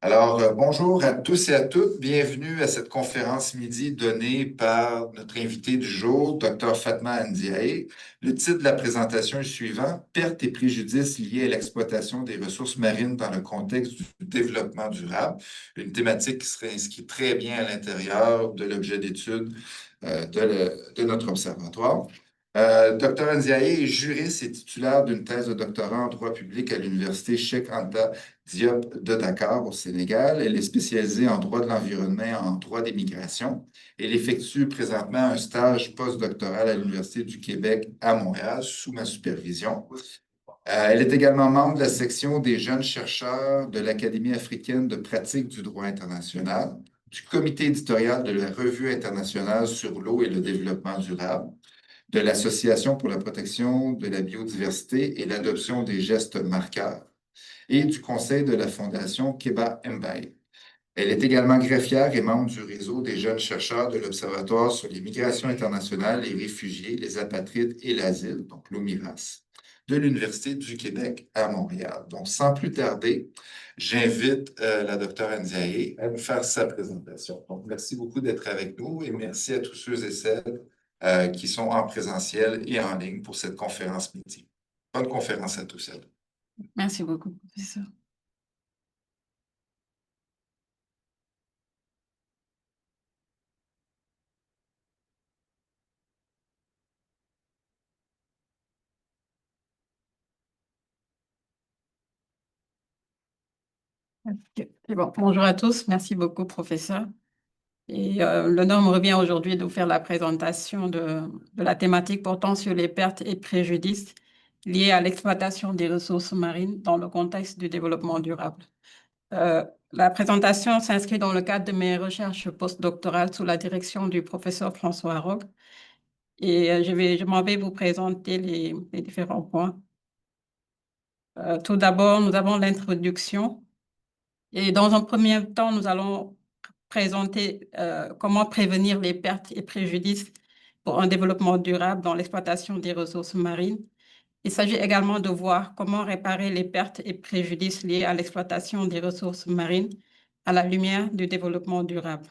Bonjour à tous et à toutes. Bienvenue à cette conférence midi donnée par notre invité du jour, Dr. Fatma Ndiaye. Le titre de la présentation est le suivant: Pertes et préjudices liés à l'exploitation des ressources marines dans le contexte du développement durable. Une thématique qui serait inscrite très bien à l'intérieur de l'objet d'étude de notre observatoire. Dr. Ndiaye est juriste et titulaire d'une thèse de doctorat en droit public à l'Université Cheikh Anta Diop de Dakar au Sénégal. Elle est spécialisée en droit de l'environnement et en droit des migrations. Elle effectue présentement un stage postdoctoral à l'Université du Québec à Montréal sous ma supervision. Elle est également membre de la section des jeunes chercheurs de l'Académie africaine de pratique du droit international, du comité éditorial de la Revue internationale sur l'eau et le développement durable, de l'Association pour la protection de la biodiversité et l'adoption des gestes marqueurs et du conseil de la Fondation Keba Mbaye. Elle est également greffière et membre du réseau des jeunes chercheurs de l'Observatoire sur les migrations internationales, les réfugiés, les apatrides et l'asile, donc l'OMIRAS, de l'Université du Québec à Montréal. Donc, sans plus tarder, j'invite la docteure Ndiaye à nous faire sa présentation. Donc, merci beaucoup d'être avec nous et merci à tous ceux et celles qui sont en présentiel et en ligne pour cette conférence midi. Bonne conférence à tous. Merci beaucoup, professeur. Ok. Et bon, bonjour à tous, merci beaucoup, professeur. Et l'honneur me revient aujourd'hui de vous faire la présentation de la thématique portant sur les pertes et préjudices liés à l'exploitation des ressources marines dans le contexte du développement durable. La présentation s'inscrit dans le cadre de mes recherches postdoctorales sous la direction du professeur François Roque. Et je m'en vais vous présenter les différents points. Tout d'abord, nous avons l'introduction. Et dans un premier temps, nous allons présenter comment prévenir les pertes et préjudices pour un développement durable dans l'exploitation des ressources marines. Il s'agit également de voir comment réparer les pertes et préjudices liés à l'exploitation des ressources marines à la lumière du développement durable.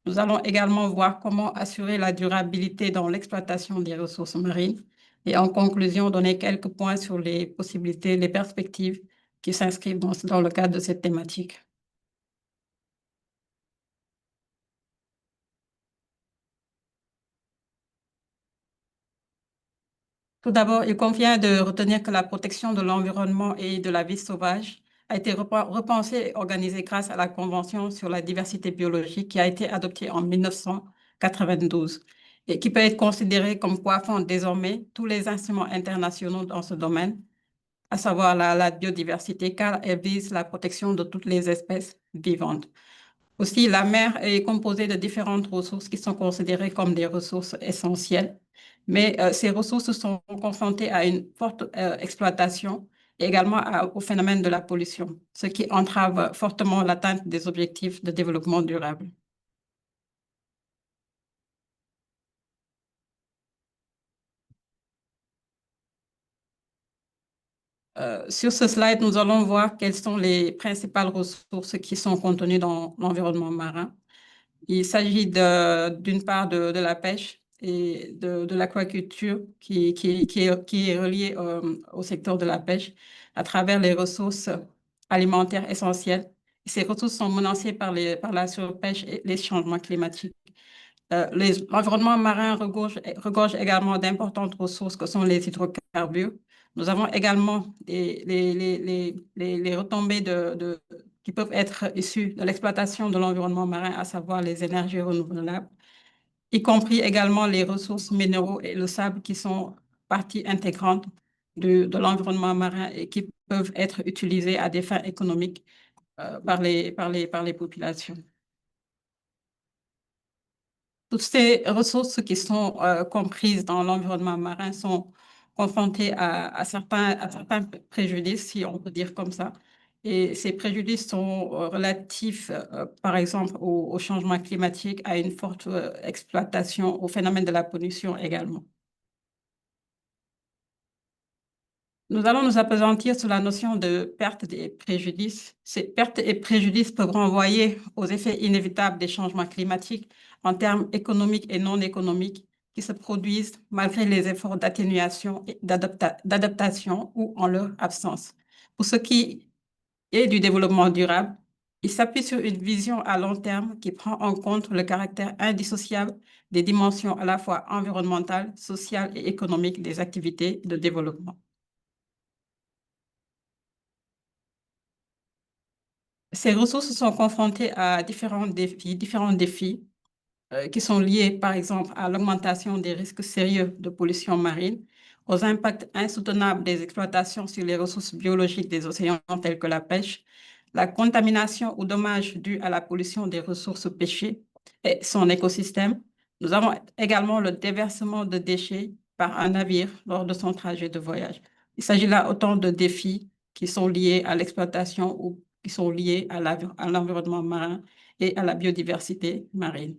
Nous allons également voir comment assurer la durabilité dans l'exploitation des ressources marines et en conclusion, donner quelques points sur les possibilités, les perspectives qui s'inscrivent dans le cadre de cette thématique. Tout d'abord, il convient de retenir que la protection de l'environnement et de la vie sauvage a été repensée et organisée grâce à la Convention sur la diversité biologique qui a été adoptée en 1992 et qui peut être considérée comme coiffant désormais tous les instruments internationaux dans ce domaine, à savoir la biodiversité, car elle vise la protection de toutes les espèces vivantes. Aussi, la mer est composée de différentes ressources qui sont considérées comme des ressources essentielles, mais ces ressources sont confrontées à une forte exploitation et également au phénomène de la pollution, ce qui entrave fortement l'atteinte des objectifs de développement durable. Sur ce slide, nous allons voir quelles sont les principales ressources qui sont contenues dans l'environnement marin. Il s'agit d'une part de la pêche et de l'aquaculture qui est reliée au secteur de la pêche à travers les ressources alimentaires essentielles. Ces ressources sont menacées par la surpêche et les changements climatiques. L'environnement marin regorge également d'importantes ressources que sont les hydrocarbures. Nous avons également les retombées qui peuvent être issues de l'exploitation de l'environnement marin, à savoir les énergies renouvelables, y compris également les ressources minéraux et le sable qui sont partie intégrante de l'environnement marin et qui peuvent être utilisés à des fins économiques par les populations. Toutes ces ressources qui sont comprises dans l'environnement marin sont confrontées à certains préjudices, si on peut dire comme ça. Et ces préjudices sont relatifs, par exemple, au changement climatique, à une forte exploitation, au phénomène de la pollution également. Nous allons nous appesantir sur la notion de perte et préjudice. Ces pertes et préjudices peuvent renvoyer aux effets inévitables des changements climatiques en termes économiques et non économiques qui se produisent malgré les efforts d'atténuation et d'adaptation ou en leur absence. Pour ce qui est du développement durable, il s'appuie sur une vision à long terme qui prend en compte le caractère indissociable des dimensions à la fois environnementales, sociales et économiques des activités de développement. Ces ressources sont confrontées à différents défis qui sont liés, par exemple, à l'augmentation des risques sérieux de pollution marine, aux impacts insoutenables des exploitations sur les ressources biologiques des océans telles que la pêche, la contamination ou dommages dus à la pollution des ressources pêchées et son écosystème. Nous avons également le déversement de déchets par un navire lors de son trajet de voyage. Il s'agit là autant de défis qui sont liés à l'exploitation ou qui sont liés à l'environnement marin et à la biodiversité marine.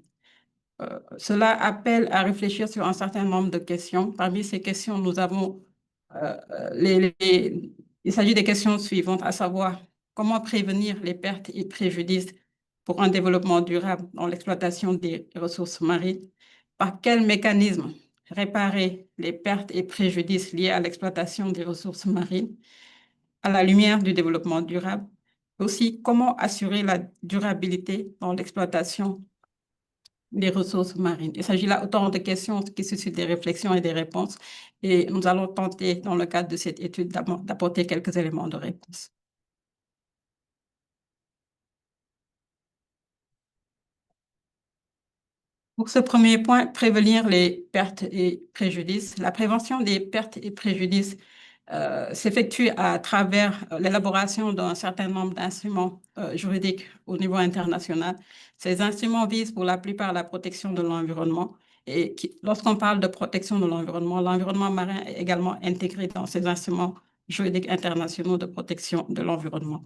Cela appelle à réfléchir sur un certain nombre de questions. Parmi ces questions, nous avons il s'agit des questions suivantes, à savoir comment prévenir les pertes et préjudices pour un développement durable dans l'exploitation des ressources marines, par quel mécanisme réparer les pertes et préjudices liés à l'exploitation des ressources marines à la lumière du développement durable, aussi comment assurer la durabilité dans l'exploitation des ressources marines. Il s'agit là autant de questions qui suscitent des réflexions et des réponses, et nous allons tenter, dans le cadre de cette étude, d'apporter quelques éléments de réponse. Pour ce premier point, prévenir les pertes et préjudices. La prévention des pertes et préjudices s'effectue à travers l'élaboration d'un certain nombre d'instruments juridiques au niveau international. Ces instruments visent pour la plupart la protection de l'environnement. Et lorsqu'on parle de protection de l'environnement marin est également intégré dans ces instruments juridiques internationaux de protection de l'environnement.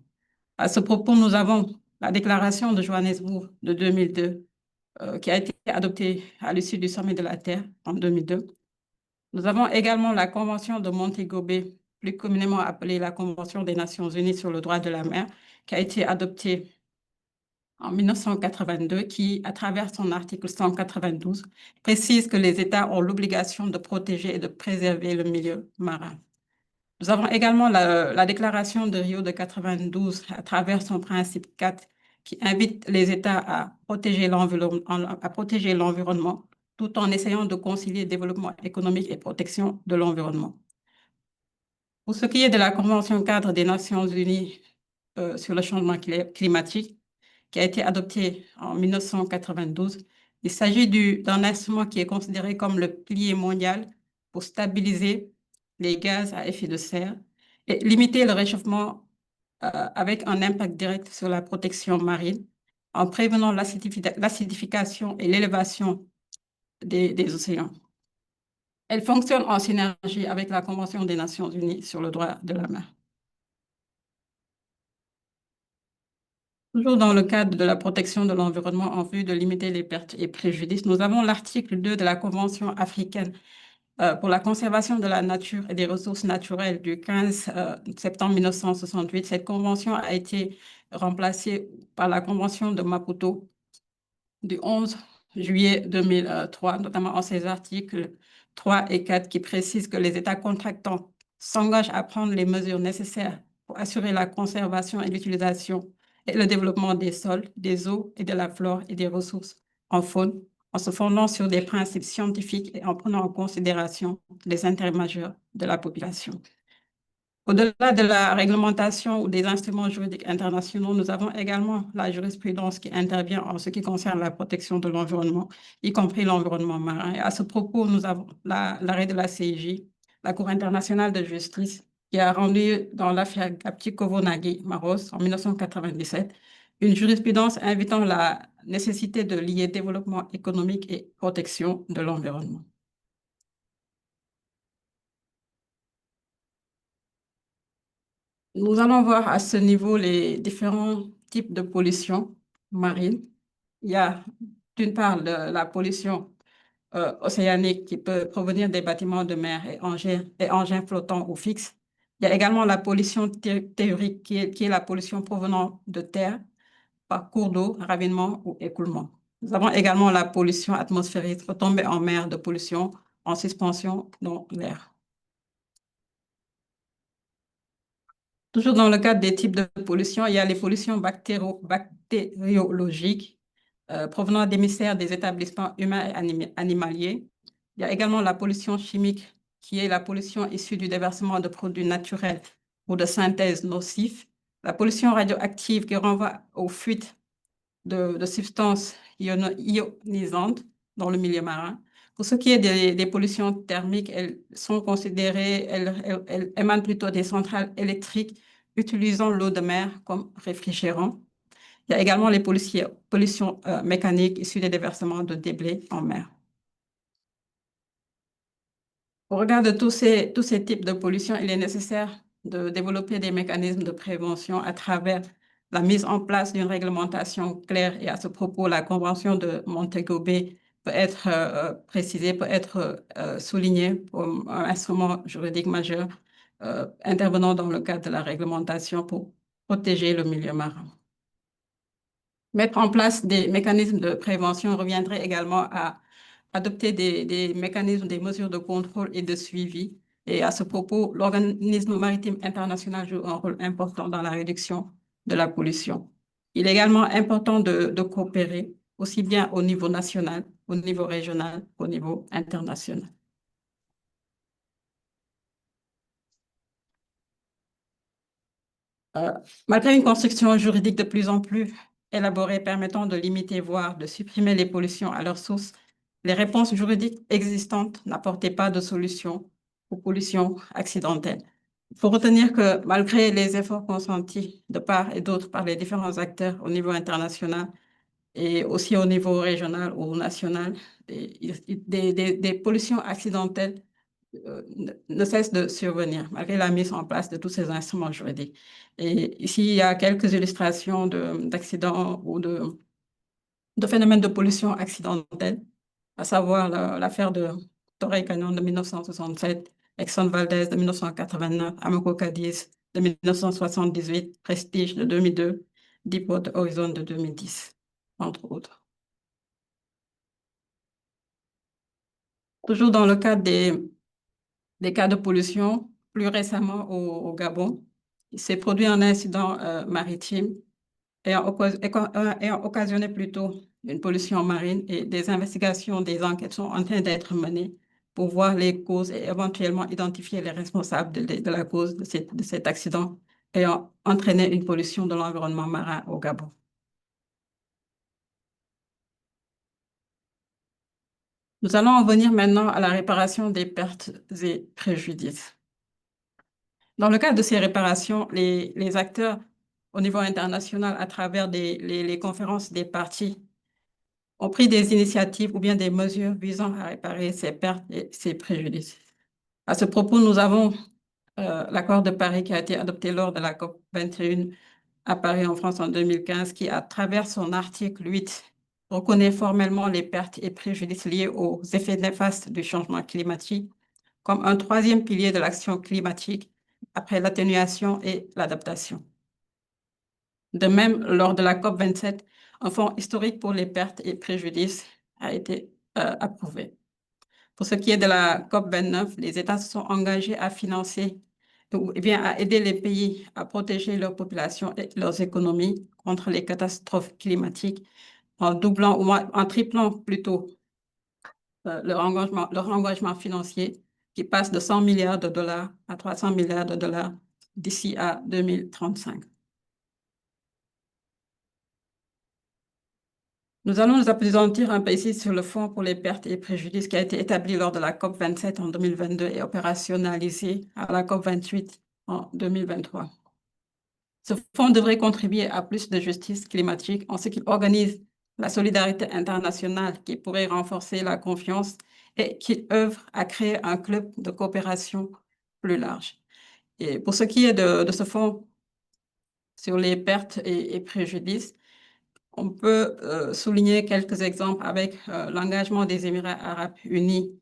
À ce propos, nous avons la déclaration de Johannesburg de 2002 qui a été adoptée à l'issue du sommet de la Terre en 2002. Nous avons également la Convention de Montego Bay, plus communément appelée la Convention des Nations Unies sur le droit de la mer, qui a été adoptée en 1982, qui, à travers son article 192, précise que les États ont l'obligation de protéger et de préserver le milieu marin. Nous avons également la Déclaration de Rio de 92, à travers son principe 4, qui invite les États à protéger l'environnement tout en essayant de concilier développement économique et protection de l'environnement. Pour ce qui est de la Convention cadre des Nations Unies sur le changement climatique, qui a été adoptée en 1992, il s'agit d'un instrument qui est considéré comme le pilier mondial pour stabiliser les gaz à effet de serre et limiter le réchauffement avec un impact direct sur la protection marine en prévenant l'acidification et l'élévation des océans. Elle fonctionne en synergie avec la Convention des Nations Unies sur le droit de la mer. Toujours dans le cadre de la protection de l'environnement en vue de limiter les pertes et préjudices, nous avons l'article 2 de la Convention africaine pour la conservation de la nature et des ressources naturelles du 15 septembre 1968. Cette convention a été remplacée par la Convention de Maputo du 11 juillet 2003, notamment en ses articles 3 et 4 qui précisent que les États contractants s'engagent à prendre les mesures nécessaires pour assurer la conservation et l'utilisation et le développement des sols, des eaux et de la flore et des ressources en faune, en se fondant sur des principes scientifiques et en prenant en considération les intérêts majeurs de la population. Au-delà de la réglementation ou des instruments juridiques internationaux, nous avons également la jurisprudence qui intervient en ce qui concerne la protection de l'environnement, y compris l'environnement marin. Et à ce propos, nous avons l'arrêt de la CIJ, la Cour internationale de justice, qui a rendu dans l'affaire Gapti-Kovonagi-Maros en 1997 une jurisprudence invitant la nécessité de lier développement économique et protection de l'environnement. Nous allons voir à ce niveau les différents types de pollution marine. Il y a d'une part la pollution océanique qui peut provenir des bâtiments de mer et engins flottants ou fixes, Il y a également la pollution théorique qui est la pollution provenant de terre par cours d'eau, ravinement ou écoulement. Nous avons également la pollution atmosphérique, retombée en mer de pollution en suspension dans l'air. Toujours dans le cadre des types de pollution, il y a les pollutions bactériologiques provenant d'émissaires des établissements humains et animaliers. Il y a également la pollution chimique, qui est la pollution issue du déversement de produits naturels ou de synthèse nocifs. La pollution radioactive qui renvoie aux fuites de substances ionisantes dans le milieu marin. Pour ce qui est des pollutions thermiques, elles sont considérées, elles émanent plutôt des centrales électriques utilisant l'eau de mer comme réfrigérant. Il y a également les pollutions mécaniques issues des déversements de débris en mer. Au regard de tous ces types de pollution, il est nécessaire de développer des mécanismes de prévention à travers la mise en place d'une réglementation claire. Et à ce propos, la Convention de Montego Bay peut être précisée, peut être soulignée comme un instrument juridique majeur intervenant dans le cadre de la réglementation pour protéger le milieu marin. Mettre en place des mécanismes de prévention reviendrait également à adopter des mécanismes, des mesures de contrôle et de suivi. Et à ce propos, l'Organisme maritime international joue un rôle important dans la réduction de la pollution. Il est également important de coopérer aussi bien au niveau national, au niveau régional, qu'au niveau international. Euh, Malgré une construction juridique de plus en plus élaborée permettant de limiter, voire de supprimer les pollutions à leur source, les réponses juridiques existantes n'apportaient pas de solution aux pollutions accidentelles. Il faut retenir que malgré les efforts consentis de part et d'autre par les différents acteurs au niveau international et aussi au niveau régional ou national, des pollutions accidentelles ne cesse de survenir malgré la mise en place de tous ces instruments juridiques. Et ici, il y a quelques illustrations d'accidents ou de phénomènes de pollution accidentelle, à savoir l'affaire de Torrey Canyon de 1967, Exxon Valdez de 1989, Amoco Cadiz de 1978, Prestige de 2002, Deepwater Horizon de 2010, entre autres. Toujours dans le cadre des cas de pollution, plus récemment au Gabon, il s'est produit un incident maritime ayant occasionné plutôt une pollution marine et des investigations, des enquêtes sont en train d'être menées pour voir les causes et éventuellement identifier les responsables de la cause de cet accident ayant entraîné une pollution de l'environnement marin au Gabon. Nous allons en venir maintenant à la réparation des pertes et préjudices. Dans le cadre de ces réparations, les acteurs au niveau international, à travers les conférences des parties, ont pris des initiatives ou bien des mesures visant à réparer ces pertes et ces préjudices. À ce propos, nous avons l'accord de Paris qui a été adopté lors de la COP 21 à Paris en France en 2015, qui, à travers son article 8, reconnaît formellement les pertes et préjudices liés aux effets néfastes du changement climatique comme un troisième pilier de l'action climatique après l'atténuation et l'adaptation. De même, lors de la COP 27, un fonds historique pour les pertes et préjudices a été approuvé. Pour ce qui est de la COP 29, les États se sont engagés à financer ou bien à aider les pays à protéger leur population et leurs économies contre les catastrophes climatiques en doublant ou en triplant plutôt leur engagement financier qui passe de 100 milliards de dollars à 300 milliards de dollars d'ici à 2035. Nous allons nous appesantir un peu ici sur le Fonds pour les pertes et préjudices qui a été établi lors de la COP 27 en 2022 et opérationnalisé à la COP 28 en 2023. Ce fonds devrait contribuer à plus de justice climatique en ce qu'il organise la solidarité internationale qui pourrait renforcer la confiance et qu'il œuvre à créer un club de coopération plus large. Et pour ce qui est de ce fonds sur les pertes et préjudices, on peut souligner quelques exemples avec l'engagement des Émirats arabes unis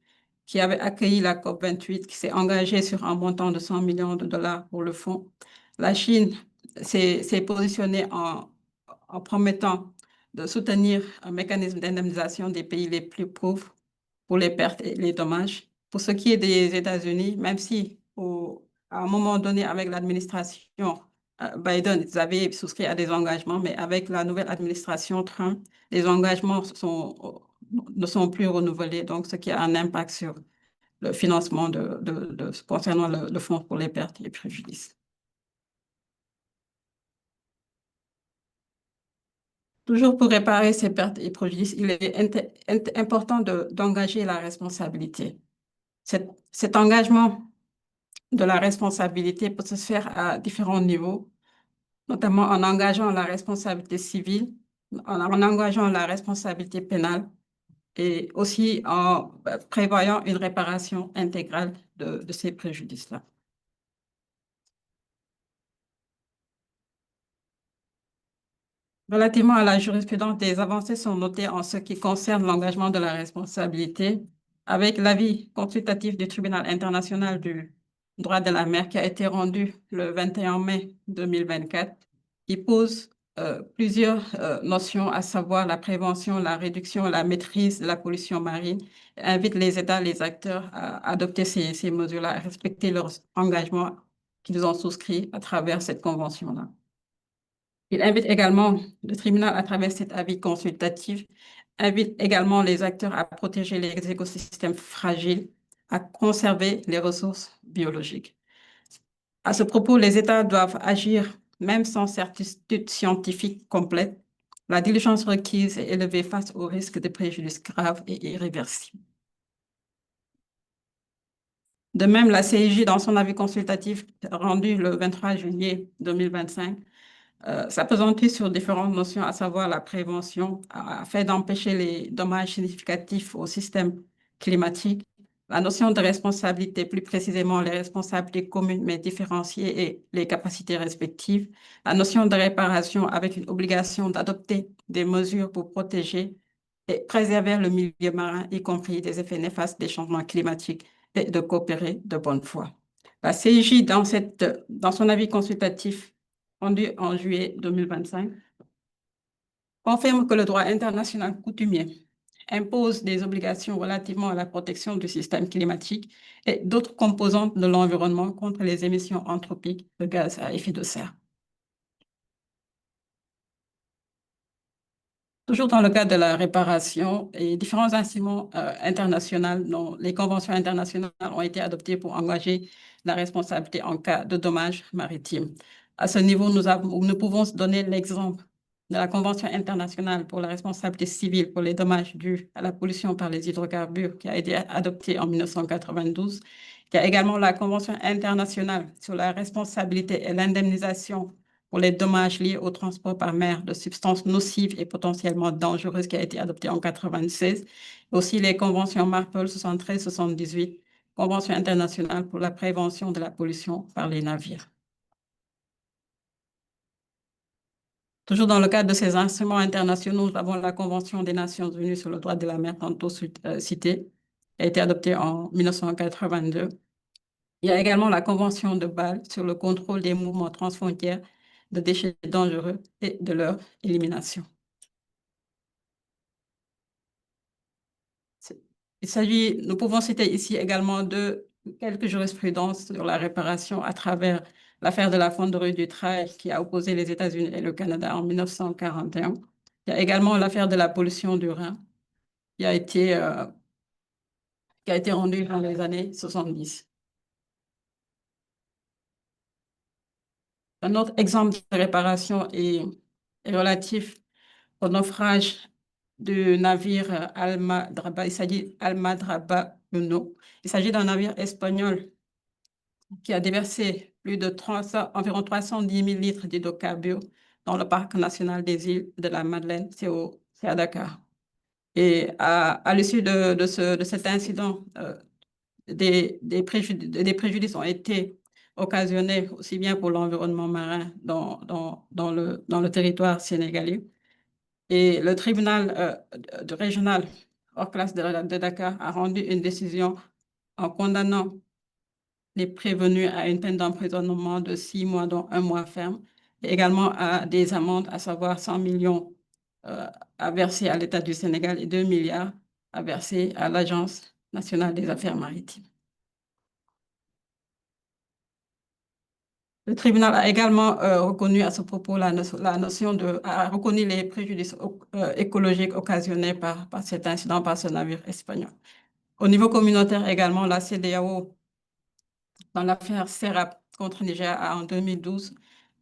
qui avait accueilli la COP28, qui s'est engagée sur un montant de 100 millions de dollars pour le fonds. La Chine s'est positionnée en promettant de soutenir un mécanisme d'indemnisation des pays les plus pauvres pour les pertes et les dommages. Pour ce qui est des États-Unis, même si à un moment donné, avec l'administration Biden, ils avaient souscrit à des engagements, mais avec la nouvelle administration Trump, les engagements ne sont plus renouvelés, donc ce qui a un impact sur le financement concernant le fonds pour les pertes et préjudices. Toujours pour réparer ces pertes et préjudices, il est important d'engager la responsabilité. Cet engagement de la responsabilité peut se faire à différents niveaux, notamment en engageant la responsabilité civile, en engageant la responsabilité pénale et aussi en prévoyant une réparation intégrale de ces préjudices-là. Relativement à la jurisprudence, des avancées sont notées en ce qui concerne l'engagement de la responsabilité, avec l'avis consultatif du Tribunal international du droit de la mer qui a été rendu le 21 mai 2024, qui pose plusieurs notions, à savoir la prévention, la réduction, la maîtrise de la pollution marine, et invite les États, les acteurs à adopter ces mesures-là, à respecter leurs engagements qu'ils ont souscrits à travers cette convention-là. Il invite également le tribunal, à travers cet avis consultatif, invite également les acteurs à protéger les écosystèmes fragiles, à conserver les ressources biologiques. À ce propos, les États doivent agir même sans certitude scientifique complète. La diligence requise est élevée face au risque de préjudices graves et irréversibles. De même, la CIJ, dans son avis consultatif rendu le 23 juillet 2025, s'appesantit sur différentes notions, à savoir la prévention, afin d'empêcher les dommages significatifs au système climatique, la notion de responsabilité, plus précisément les responsabilités communes mais différenciées et les capacités respectives, la notion de réparation avec une obligation d'adopter des mesures pour protéger et préserver le milieu marin, y compris des effets néfastes des changements climatiques, et de coopérer de bonne foi. La CIJ, dans son avis consultatif rendu en juillet 2025, confirme que le droit international coutumier impose des obligations relativement à la protection du système climatique et d'autres composantes de l'environnement contre les émissions anthropiques de gaz à effet de serre. Toujours dans le cadre de la réparation, et différents instruments internationaux, dont les conventions internationales ont été adoptées pour engager la responsabilité en cas de dommages maritimes. À ce niveau, nous pouvons donner l'exemple de la Convention internationale pour la responsabilité civile pour les dommages dus à la pollution par les hydrocarbures, qui a été adoptée en 1992. Il y a également la Convention internationale sur la responsabilité et l'indemnisation pour les dommages liés au transport par mer de substances nocives et potentiellement dangereuses, qui a été adoptée en 1996. Aussi les conventions MARPOL 73-78, Convention internationale pour la prévention de la pollution par les navires. Toujours dans le cadre de ces instruments internationaux, nous avons la Convention des Nations unies sur le droit de la mer, tantôt citée, qui a été adoptée en 1982. Il y a également la Convention de Bâle sur le contrôle des mouvements transfrontières de déchets dangereux et de leur élimination. Nous pouvons citer ici également quelques jurisprudences sur la réparation à travers l'affaire de la fonderie du Trail qui a opposé les États-Unis et le Canada en 1941. Il y a également l'affaire de la pollution du Rhin qui a été rendue dans les années 70. Un autre exemple de réparation est relatif au naufrage du navire Almadraba. Il s'agit d'Almadraba 1. Il s'agit d'un navire espagnol qui a déversé environ 310 000 litres d'hydrocarbures dans le parc national des îles de la Madeleine, c'est à Dakar. Et à l'issue de cet incident, des préjudices ont été occasionnés aussi bien pour l'environnement marin dans le territoire sénégalais. Et le tribunal régional hors classe de Dakar a rendu une décision en condamnant les prévenus à une peine d'emprisonnement de 6 mois, dont 1 mois ferme, et également à des amendes, à savoir 100 millions euh, à verser à l'État du Sénégal et 2 milliards à verser à l'Agence nationale des affaires maritimes. Le tribunal a également reconnu à ce propos la notion a reconnu les préjudices écologiques occasionnés par cet incident, par ce navire espagnol. Au niveau communautaire également, la CEDEAO, dans l'affaire Serap contre Niger en 2012,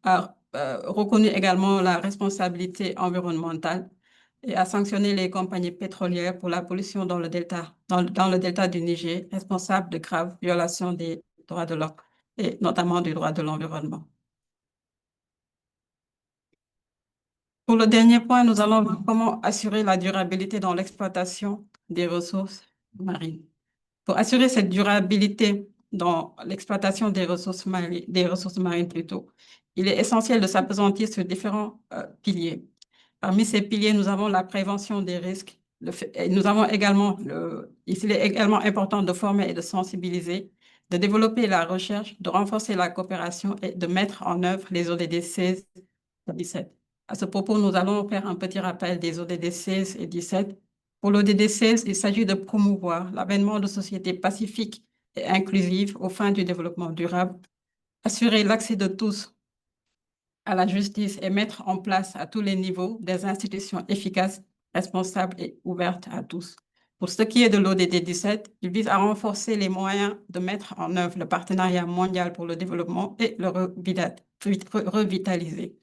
a reconnu également la responsabilité environnementale et a sanctionné les compagnies pétrolières pour la pollution dans le delta du Niger, responsable de graves violations des droits de l'homme et notamment du droit de l'environnement. Pour le dernier point, nous allons voir comment assurer la durabilité dans l'exploitation des ressources marines. Pour assurer cette durabilité dans l'exploitation des ressources marines plutôt, il est essentiel de s'appesantir sur différents piliers. Parmi ces piliers, nous avons la prévention des risques. Nous avons également, il est également important de former et de sensibiliser, de développer la recherche, de renforcer la coopération et de mettre en œuvre les ODD 16 et 17. À ce propos, nous allons faire un petit rappel des ODD 16 et 17. Pour l'ODD 16, il s'agit de promouvoir l'avènement de sociétés pacifiques et inclusives aux fins du développement durable, assurer l'accès de tous à la justice et mettre en place à tous les niveaux des institutions efficaces, responsables et ouvertes à tous. Pour ce qui est de l'ODD 17, il vise à renforcer les moyens de mettre en œuvre le partenariat mondial pour le développement et le revitaliser.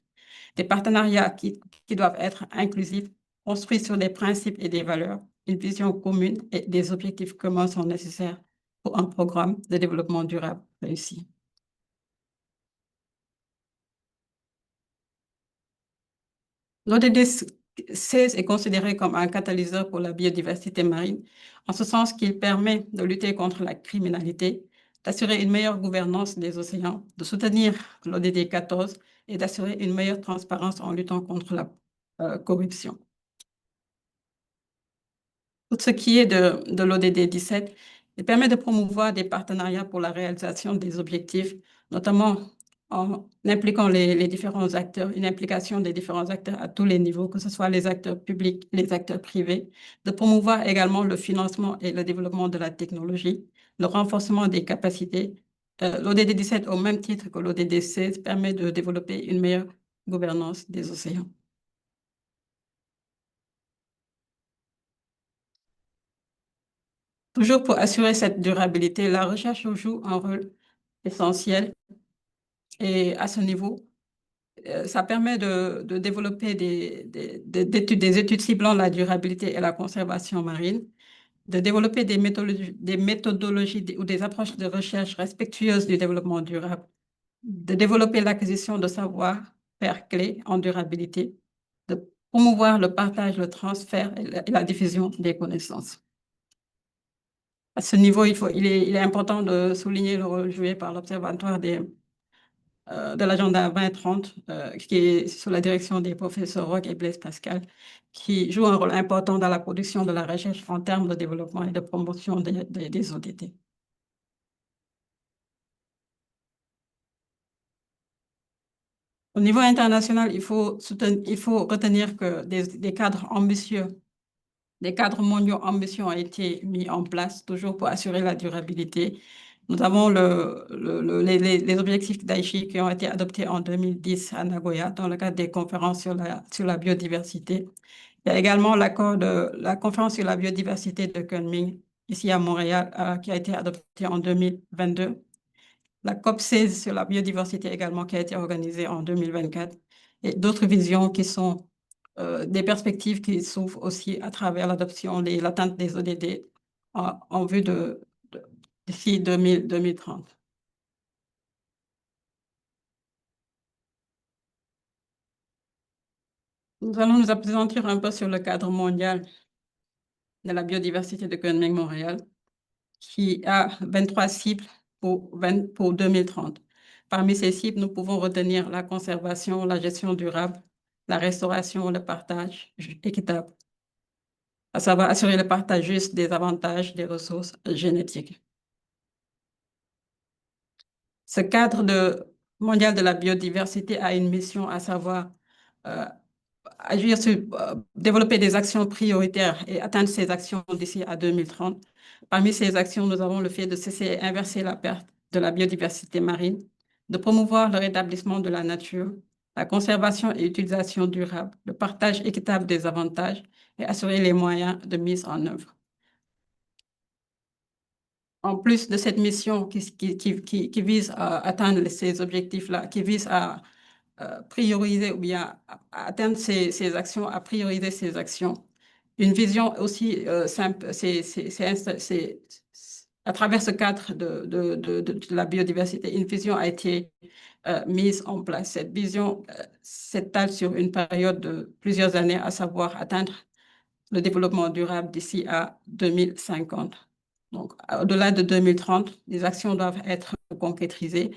Des partenariats qui doivent être inclusifs, construits sur des principes et des valeurs, une vision commune et des objectifs communs sont nécessaires pour un programme de développement durable réussi. L'ODD 16 est considéré comme un catalyseur pour la biodiversité marine, en ce sens qu'il permet de lutter contre la criminalité, d'assurer une meilleure gouvernance des océans, de soutenir l'ODD 14 et d'assurer une meilleure transparence en luttant contre la corruption. Pour ce qui est de l'ODD 17, il permet de promouvoir des partenariats pour la réalisation des objectifs, notamment en impliquant les différents acteurs, une implication des différents acteurs à tous les niveaux, que ce soit les acteurs publics, les acteurs privés, de promouvoir également le financement et le développement de la technologie, le renforcement des capacités. L'ODD 17, au même titre que l'ODD 16, permet de développer une meilleure gouvernance des océans. Toujours pour assurer cette durabilité, la recherche joue un rôle essentiel et à ce niveau, ça permet de développer des études ciblant la durabilité et la conservation marine, de développer des méthodologies ou des approches de recherche respectueuses du développement durable, de développer l'acquisition de savoir-faire clés en durabilité, de promouvoir le partage, le transfert et la diffusion des connaissances. À ce niveau, il est important de souligner le rôle joué par l'Observatoire de l'agenda 2030, qui est sous la direction des professeurs Roch et Blaise Pascal, qui joue un rôle important dans la production de la recherche en termes de développement et de promotion des ODD. Au niveau international, il faut retenir que des cadres ambitieux, des cadres mondiaux ambitieux ont été mis en place, toujours pour assurer la durabilité. Nous avons les objectifs d'Aichi qui ont été adoptés en 2010 à Nagoya dans le cadre des conférences sur la biodiversité. Il y a également la conférence sur la biodiversité de Kunming, ici à Montréal, qui a été adoptée en 2022. La COP 16 sur la biodiversité également, qui a été organisée en 2024. Et d'autres visions qui sont des perspectives qui s'ouvrent aussi à travers l'adoption et l'atteinte des ODD en vue d'ici 2030. Nous allons nous appesantir un peu sur le cadre mondial de la biodiversité de Kunming-Montréal, qui a 23 cibles pour 2030. Parmi ces cibles, nous pouvons retenir la conservation, la gestion durable, la restauration, le partage équitable, à savoir assurer le partage juste des avantages des ressources génétiques. Ce mondial de la biodiversité a une mission, à savoir euh, agir sur, développer des actions prioritaires et atteindre ces actions d'ici à 2030. Parmi ces actions, nous avons le fait de cesser et inverser la perte de la biodiversité marine, de promouvoir le rétablissement de la nature, la conservation et utilisation durable, le partage équitable des avantages et assurer les moyens de mise en œuvre. En plus de cette mission qui vise à atteindre ces objectifs-là, qui vise à prioriser ou bien à atteindre ces actions, à prioriser ces actions. Une vision aussi simple, à travers ce cadre de la biodiversité, une vision a été mise en place. Cette vision s'étale sur une période de plusieurs années, à savoir atteindre le développement durable d'ici à 2050. Donc, au-delà de 2030, les actions doivent être concrétisées.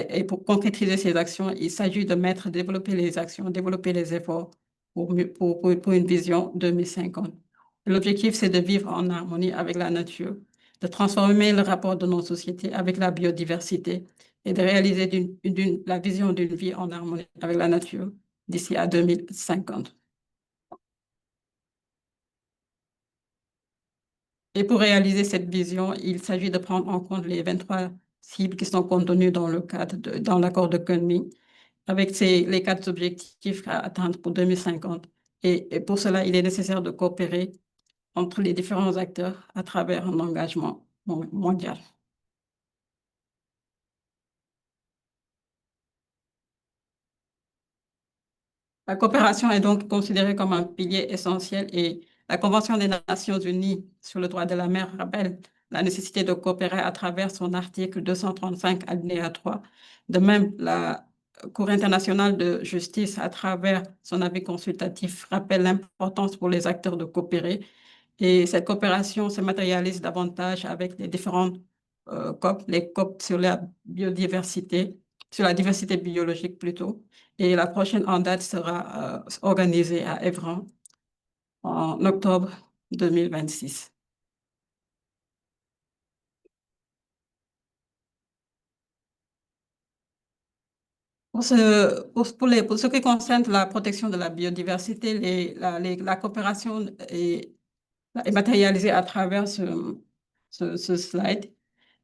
Et pour concrétiser ces actions, il s'agit développer les actions, développer les efforts pour une vision 2050. L'objectif, c'est de vivre en harmonie avec la nature, de transformer le rapport de nos sociétés avec la biodiversité et de réaliser la vision d'une vie en harmonie avec la nature d'ici à 2050. Et pour réaliser cette vision, il s'agit de prendre en compte les 23 cibles qui sont contenues dans dans l'accord de Kunming, avec les 4 objectifs à atteindre pour 2050. Et pour cela, il est nécessaire de coopérer entre les différents acteurs à travers un engagement mondial. La coopération est donc considérée comme un pilier essentiel et la Convention des Nations Unies sur le droit de la mer rappelle la nécessité de coopérer à travers son article 235 alinéa 3. De même, la Cour internationale de justice, à travers son avis consultatif, rappelle l'importance pour les acteurs de coopérer. Et cette coopération se matérialise davantage avec les différentes COP, les COP sur la biodiversité, sur la diversité biologique plutôt. Et la prochaine en date sera organisée à Évran en octobre 2026. Pour ce qui concerne la protection de la biodiversité, la coopération est matérialisée à travers ce slide,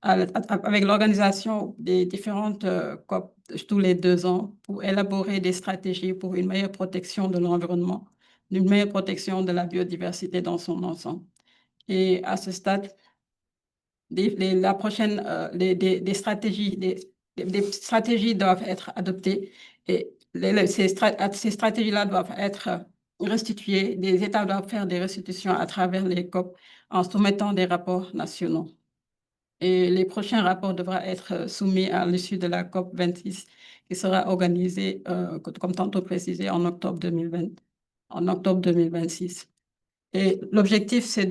avec l'organisation des différentes COP tous les 2 ans pour élaborer des stratégies pour une meilleure protection de l'environnement, une meilleure protection de la biodiversité dans son ensemble. Et à ce stade, la prochaine, des stratégies, des stratégies doivent être adoptées et ces stratégies-là doivent être restituées. Des États doivent faire des restitutions à travers les COP en soumettant des rapports nationaux. Et les prochains rapports devront être soumis à l'issue de la COP 26 qui sera organisée, comme tantôt précisé, en octobre 2026. Et l'objectif, c'est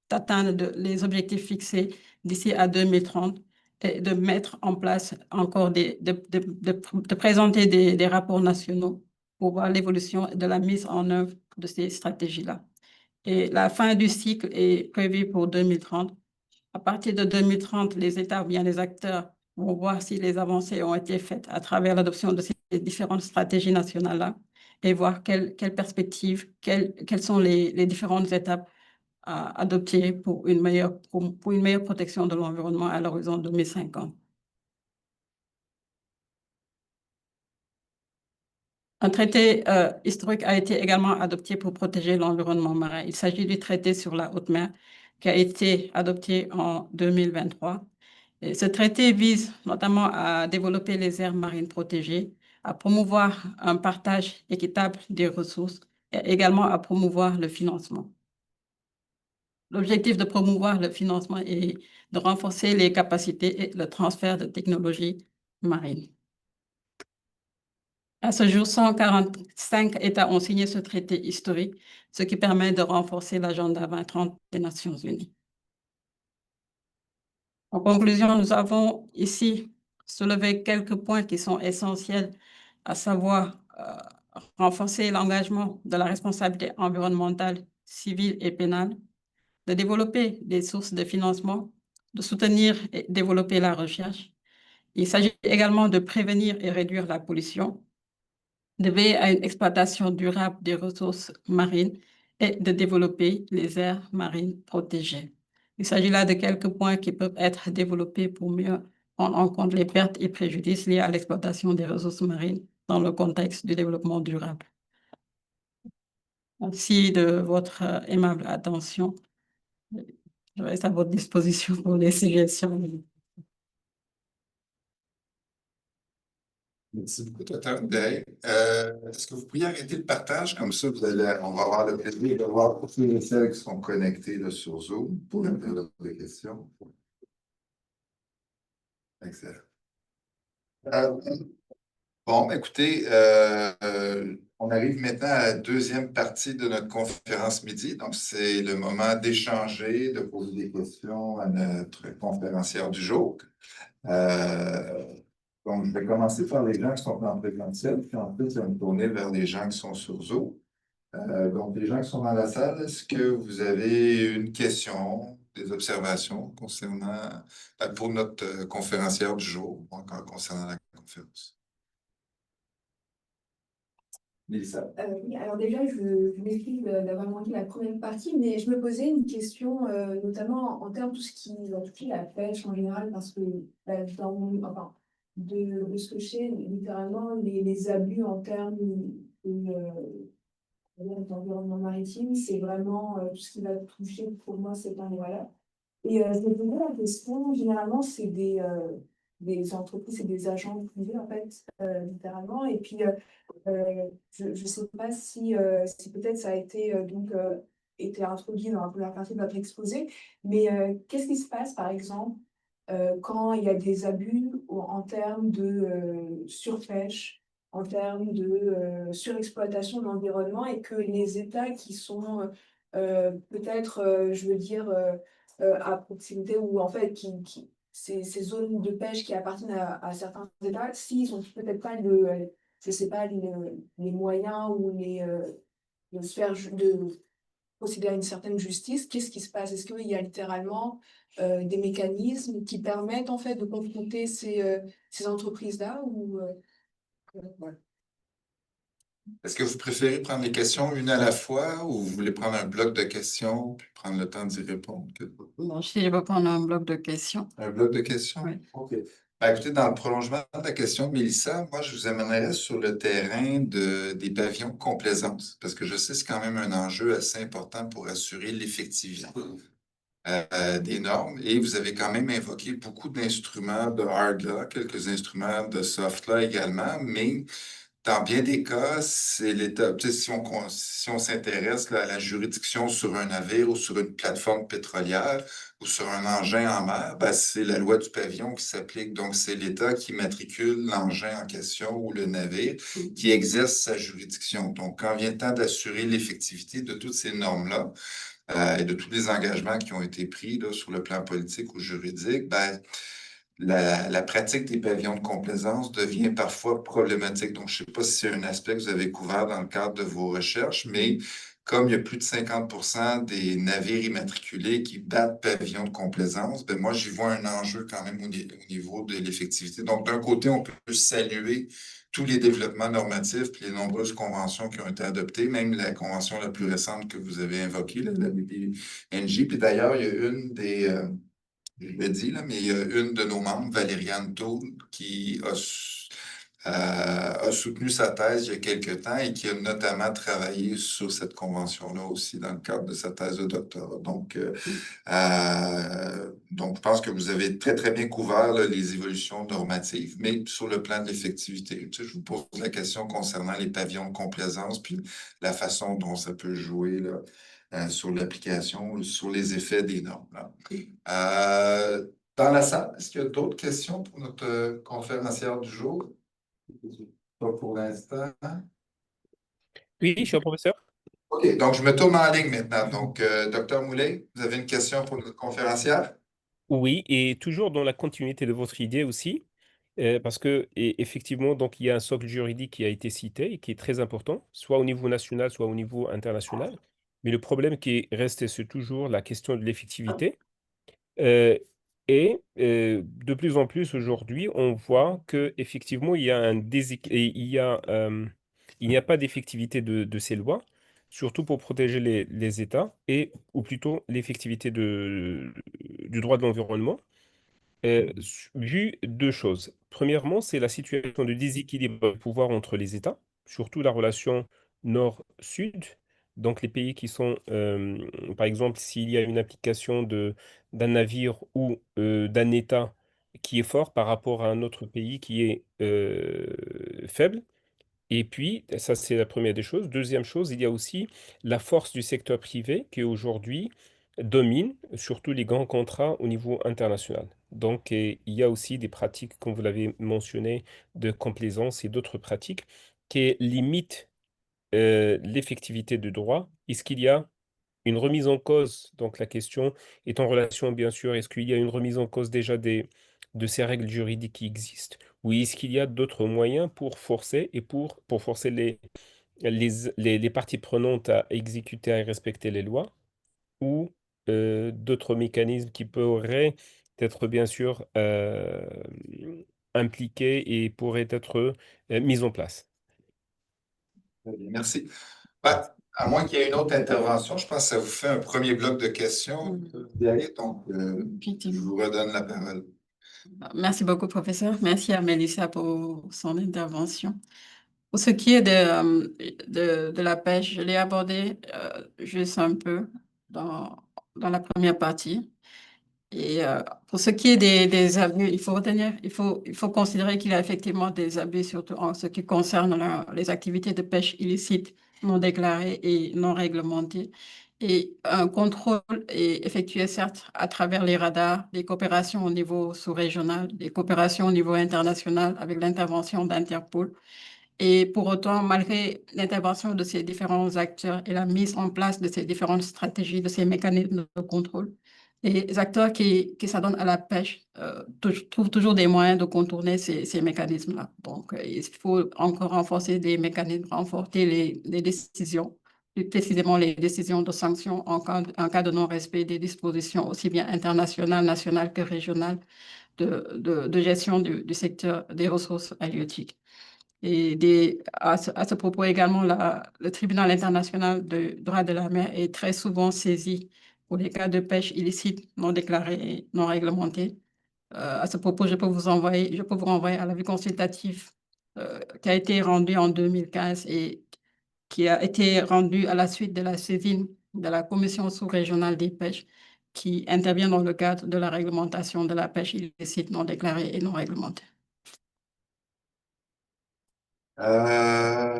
d'atteindre les objectifs fixés d'ici à 2030 et de mettre en place encore de présenter des rapports nationaux pour voir l'évolution de la mise en œuvre de ces stratégies-là. Et la fin du cycle est prévue pour 2030. À partir de 2030, les États ou bien les acteurs vont voir si les avancées ont été faites à travers l'adoption de ces différentes stratégies nationales-là et voir quelles perspectives, quelles sont les différentes étapes à adopter pour une meilleure protection de l'environnement à l'horizon 2050. Un traité historique a été également adopté pour protéger l'environnement marin. Il s'agit du traité sur la haute mer qui a été adopté en 2023. Et ce traité vise notamment à développer les aires marines protégées, à promouvoir un partage équitable des ressources et également à promouvoir le financement. L'objectif de promouvoir le financement est de renforcer les capacités et le transfert de technologies marines. À ce jour, 145 États ont signé ce traité historique, ce qui permet de renforcer l'agenda 2030 des Nations Unies. En conclusion, nous avons ici soulevé quelques points qui sont essentiels, à savoir renforcer l'engagement de la responsabilité environnementale, civile et pénale, de développer des sources de financement, de soutenir et développer la recherche, Il s'agit également de prévenir et réduire la pollution, de veiller à une exploitation durable des ressources marines et de développer les aires marines protégées. Il s'agit là de quelques points qui peuvent être développés pour mieux prendre en compte les pertes et préjudices liés à l'exploitation des ressources marines dans le contexte du développement durable. Merci de votre aimable attention. Je reste à votre disposition pour les suggestions. Merci beaucoup, Dr. Ndeye. Est-ce que vous pourriez arrêter le partage? Comme ça, on va avoir le plaisir de voir tous les celles qui sont connectés là, sur Zoom pour la période de questions. Excellent. Euh, bon, écoutez, on arrive maintenant à la deuxième partie de notre conférence midi. Donc, c'est le moment d'échanger, de poser des questions à notre conférencière du jour. Euh, donc, je vais commencer par les gens qui sont en présentiel, puis ensuite, je vais me tourner vers les gens qui sont sur Zoom. Donc, les gens qui sont dans la salle, est-ce que vous avez une question, des observations concernant, pour notre conférencière du jour, ou encore concernant la conférence? Mélissa. Oui, alors déjà, je m'excuse d'avoir manqué la première partie, mais je me posais une question, notamment en termes de tout ce qui va toucher la pêche en général, parce que enfin, de ce que je sais, littéralement, les abus en termes d'environnement maritime, c'est vraiment tout ce qui va toucher pour moi cet endroit-là. Et je me posais la question, généralement, c'est des entreprises, c'est des agents privés, en fait, littéralement. Et puis, je ne sais pas si peut-être ça a été, été introduit dans la première partie de votre exposé, mais qu'est-ce qui se passe, par exemple, quand il y a des abus en termes de surpêche, en termes de surexploitation de l'environnement et que les États qui sont peut-être, je veux dire, à proximité ou en fait ces zones de pêche qui appartiennent à certains États, s'ils n'ont peut-être pas je sais pas, les moyens ou de se faire de procéder à une certaine justice, qu'est-ce qui se passe? Est-ce qu'il y a littéralement des mécanismes qui permettent en fait de confronter ces entreprises-là ou voilà. Est-ce que vous préférez prendre les questions une à la fois ou vous voulez prendre un bloc de questions puis prendre le temps d'y répondre? Bon, si je veux prendre un bloc de questions. Un bloc de questions? Oui. OK. Ben, écoutez, dans le prolongement de la question de Mélissa, moi, je vous amènerais sur le terrain des pavillons de complaisance, parce que je sais que c'est quand même un enjeu assez important pour assurer l'effectivité des normes. Et vous avez quand même invoqué beaucoup d'instruments de hard law, quelques instruments de soft law également, mais dans bien des cas, c'est l'État. Tu sais, si on s'intéresse là, à la juridiction sur un navire ou sur une plateforme pétrolière ou sur un engin en mer, ben, c'est la loi du pavillon qui s'applique. Donc, c'est l'État qui matricule l'engin en question ou le navire qui exerce sa juridiction. Donc, quand vient le temps d'assurer l'effectivité de toutes ces normes-là et de tous les engagements qui ont été pris là, sur le plan politique ou juridique, ben, la pratique des pavillons de complaisance devient parfois problématique. Donc, je ne sais pas si c'est un aspect que vous avez couvert dans le cadre de vos recherches, mais comme il y a plus de 50% des navires immatriculés qui battent pavillon de complaisance, ben moi, j'y vois un enjeu quand même au niveau de l'effectivité. Donc, d'un côté, on peut saluer tous les développements normatifs puis les nombreuses conventions qui ont été adoptées, même la convention la plus récente que vous avez invoquée, là, la BPNJ. Puis d'ailleurs, il y a une je le dis, là, mais il y a une de nos membres, Valériane Toul, qui a soutenu sa thèse il y a quelque temps et qui a notamment travaillé sur cette convention-là aussi dans le cadre de sa thèse de doctorat. Donc, je pense que vous avez très, très bien couvert là, les évolutions normatives, mais sur le plan de l'effectivité. Tu sais, je vous pose la question concernant les pavillons de complaisance, puis la façon dont ça peut jouer là, sur l'application, sur les effets des normes, là. Dans la salle, est-ce qu'il y a d'autres questions pour notre conférencière du jour? Pas pour l'instant. Oui, je suis un professeur. OK, donc je me tourne en ligne maintenant. Donc, Dr. Moulay, vous avez une question pour notre conférencière? Oui, et toujours dans la continuité de votre idée aussi, parce que effectivement, donc il y a un socle juridique qui a été cité et qui est très important, soit au niveau national, soit au niveau international. Mais le problème qui reste, c'est toujours la question de l'effectivité. Euh, Et de plus en plus aujourd'hui, on voit que effectivement il y a il n'y a pas d'effectivité de ces lois, surtout pour protéger les États ou plutôt l'effectivité du droit de l'environnement. Vu deux choses. Premièrement, c'est la situation de déséquilibre de pouvoir entre les États, surtout la relation nord-sud. Donc les pays qui sont, par exemple, s'il y a une application d'un navire ou d'un État qui est fort par rapport à un autre pays qui est faible, et puis, ça, c'est la première des choses. Deuxième chose, il y a aussi la force du secteur privé qui aujourd'hui domine surtout les grands contrats au niveau international. Donc, il y a aussi des pratiques, comme vous l'avez mentionné, de complaisance et d'autres pratiques qui limitent l'effectivité du droit. Est-ce qu'il y a une remise en cause? Donc, la question est en relation, bien sûr, est-ce qu'il y a une remise en cause déjà de ces règles juridiques qui existent? Ou est-ce qu'il y a d'autres moyens pour forcer pour forcer les parties prenantes à exécuter et respecter les lois? Ou d'autres mécanismes qui pourraient être, bien sûr, impliqués et pourraient être mis en place? Très bien, merci. Ben, à moins qu'il y ait une autre intervention, je pense que ça vous fait un premier bloc de questions. Donc, je Effectivement. vous redonne la parole. Merci beaucoup, professeur. Merci à Mélissa pour son intervention. Pour ce qui est de la pêche, je l'ai abordé juste un peu dans la première partie. Et pour ce qui est des abus, il faut considérer qu'il y a effectivement des abus, surtout en ce qui concerne les activités de pêche illicites, non déclarées et non réglementées. Et un contrôle est effectué, certes, à travers les radars, des coopérations au niveau sous-régional, des coopérations au niveau international avec l'intervention d'Interpol. Et pour autant, malgré l'intervention de ces différents acteurs et la mise en place de ces différentes stratégies, de ces mécanismes de contrôle, les acteurs qui s'adonnent à la pêche trouvent toujours des moyens de contourner ces mécanismes-là. Donc, il faut encore renforcer des mécanismes, renforcer les décisions, plus précisément les décisions de sanctions en cas de non-respect des dispositions aussi bien internationales, nationales que régionales de gestion du secteur des ressources halieutiques. Et à ce propos également, le tribunal international de droit de la mer est très souvent saisi pour les cas de pêche illicite, non déclarée et non réglementée. À ce propos, je peux vous renvoyer à l'avis consultatif qui a été rendu en 2015 et qui a été rendu à la suite de la saisine de la Commission sous-régionale des pêches qui intervient dans le cadre de la réglementation de la pêche illicite, non déclarée et non réglementée. Euh,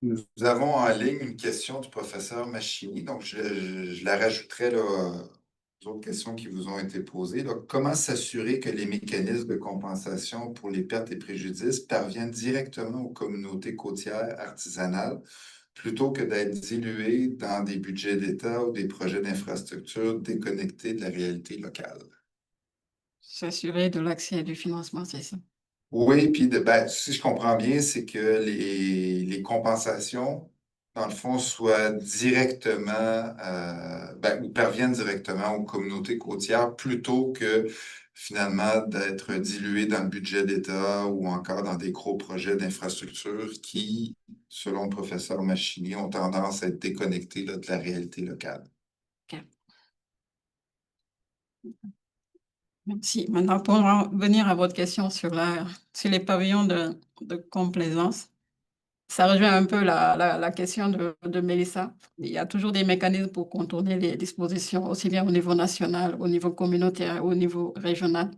Nous avons en ligne une question du professeur Machini, donc je la rajouterai là, aux autres questions qui vous ont été posées. Donc, comment s'assurer que les mécanismes de compensation pour les pertes et préjudices parviennent directement aux communautés côtières artisanales plutôt que d'être dilués dans des budgets d'État ou des projets d'infrastructure déconnectés de la réalité locale? S'assurer de l'accès à du financement, c'est ça. Oui, puis ben, si je comprends bien, c'est que les compensations, dans le fond, soient directement, ben, ou parviennent directement aux communautés côtières plutôt que finalement d'être diluées dans le budget d'État ou encore dans des gros projets d'infrastructure qui, selon le professeur Machini, ont tendance à être déconnectés là, de la réalité locale. OK. Merci. Maintenant, pour en venir à votre question sur les pavillons de complaisance, ça rejoint un peu la question de Mélissa. Il y a toujours des mécanismes pour contourner les dispositions, aussi bien au niveau national, au niveau communautaire, au niveau régional.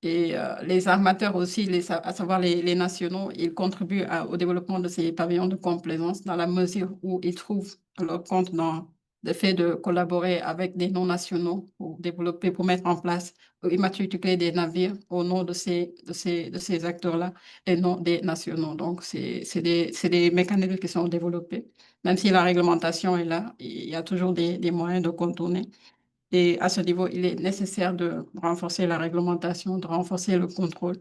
Et les armateurs aussi, à savoir les nationaux, ils contribuent au développement de ces pavillons de complaisance dans la mesure où ils trouvent leur compte dans le fait de collaborer avec des non-nationaux pour développer, pour mettre en place, immatriculer des navires au nom de ces acteurs-là et non des nationaux. Donc, c'est des mécanismes qui sont développés. Même si la réglementation est là, il y a toujours des moyens de contourner. Et à ce niveau, il est nécessaire de renforcer la réglementation, de renforcer le contrôle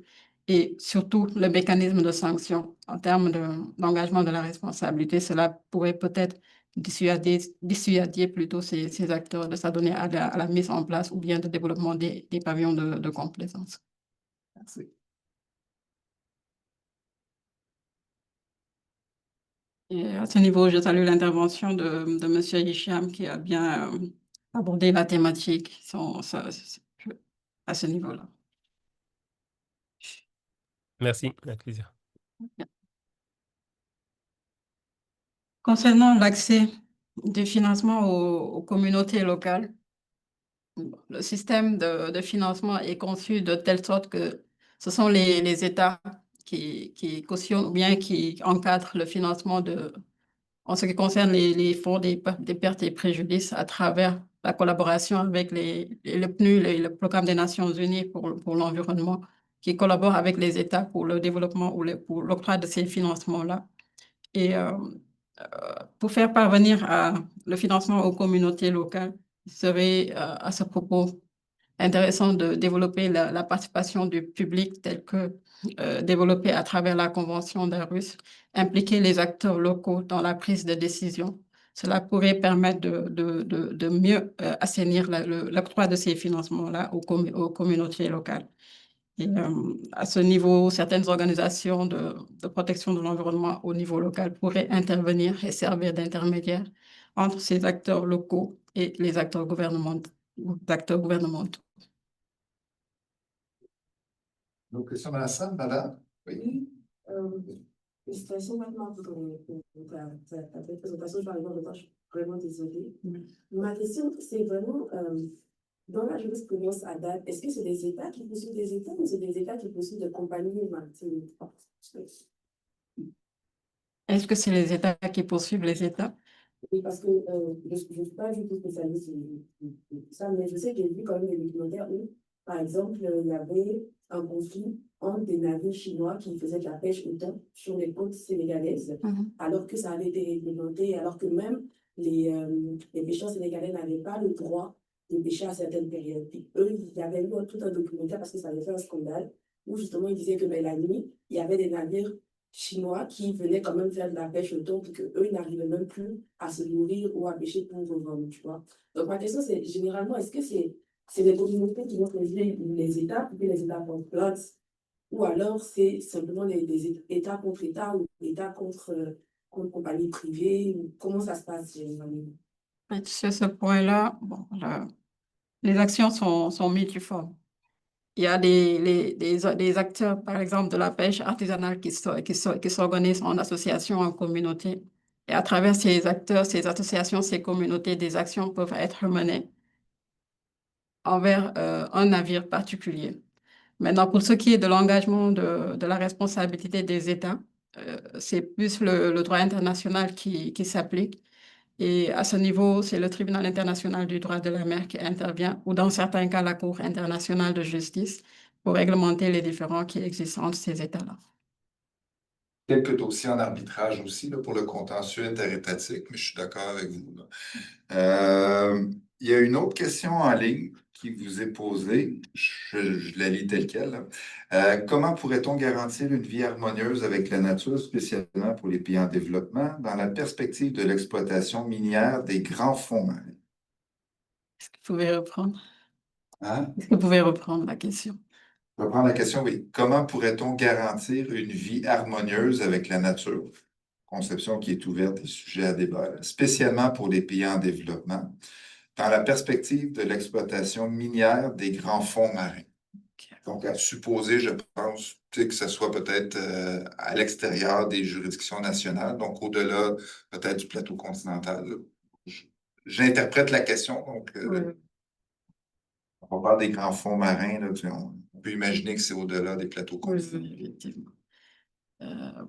et surtout le mécanisme de sanction en termes d'engagement de la responsabilité. Cela pourrait peut-être dissuadiez plutôt ces acteurs de s'adonner à la mise en place ou bien de développement des pavillons de complaisance. Merci. Et à ce niveau, je salue l'intervention de M. Hicham qui a bien abordé la thématique à ce niveau-là. Merci, avec plaisir. Concernant l'accès du financement aux communautés locales, le système de financement est conçu de telle sorte que ce sont les États qui cautionnent ou bien qui encadrent le financement en ce qui concerne les fonds des pertes et préjudices à travers la collaboration avec le PNU, le Programme des Nations Unies pour l'environnement, qui collabore avec les États pour le développement ou pour l'octroi de ces financements-là. Et pour faire parvenir le financement aux communautés locales, il serait à ce propos intéressant de développer la participation du public telle que développée à travers la Convention d'Aarhus, impliquer les acteurs locaux dans la prise de décision. Cela pourrait permettre de mieux assainir l'octroi de ces financements-là aux communautés locales. Et à ce niveau, certaines organisations de protection de l'environnement au niveau local pourraient intervenir et servir d'intermédiaires entre ces acteurs locaux et les acteurs gouvernementaux. D'autres questions dans la salle, madame? Oui. Oui, félicitations maintenant pour ta belle présentation. Je vais arriver en retard, je suis vraiment désolée. Ma question, c'est vraiment, dans la jurisprudence à date, est-ce que c'est des États qui poursuivent des États ou c'est des États qui poursuivent des compagnies maritimes? Est-ce que c'est les États qui poursuivent les États? Oui, parce que je ne suis pas du tout spécialiste de ça, mais je sais que j'ai vu quand même des documentaires où, par exemple, il y avait un conflit entre des navires chinois qui faisaient de la pêche au thon sur les côtes sénégalaises, alors que ça avait été réglementé, alors que même les pêcheurs sénégalais n'avaient pas le droit de pêcher à certaines périodes. Puis eux, il y avait eu tout un documentaire parce que ça avait fait un scandale, où justement ils disaient que la nuit, il y avait des navires chinois qui venaient quand même faire de la pêche au thon pour qu'eux n'arrivaient même plus à se nourrir ou à pêcher pour revendre, tu vois. Donc ma question c'est, généralement, est-ce que c'est les communautés qui vont choisir les États pour que les États portent plainte, ou alors c'est simplement les États contre États ou États contre compagnies privées, ou comment ça se passe généralement? Sur ce point-là, bon, les actions sont multiformes. Il y a des acteurs, par exemple, de la pêche artisanale qui s'organisent en association, en communauté. Et à travers ces acteurs, ces associations, ces communautés, des actions peuvent être menées envers un navire particulier. Maintenant, pour ce qui est de l'engagement de la responsabilité des États, c'est plus le droit international qui s'applique. Et à ce niveau, c'est le tribunal international du droit de la mer qui intervient, ou dans certains cas, la Cour internationale de justice, pour réglementer les différends qui existent entre ces États-là. Quelques dossiers en arbitrage aussi là, pour le contentieux interétatique, mais je suis d'accord avec vous. Il y a une autre question en ligne qui vous est posée. Je la lis telle quelle, là. Comment pourrait-on garantir une vie harmonieuse avec la nature, spécialement pour les pays en développement, dans la perspective de l'exploitation minière des grands fonds marins? Est-ce que vous pouvez reprendre? Hein? Est-ce que vous pouvez reprendre la question? Je vais prendre la question, oui. Comment pourrait-on garantir une vie harmonieuse avec la nature? Conception qui est ouverte et sujet à débat, là, spécialement pour les pays en développement, dans la perspective de l'exploitation minière des grands fonds marins. Donc, à supposer, je pense, que ce soit peut-être à l'extérieur des juridictions nationales, donc au-delà peut-être du plateau continental. J'interprète la question, donc on parle des grands fonds marins, là, on peut imaginer que c'est au-delà des plateaux continentaux. Oui, effectivement.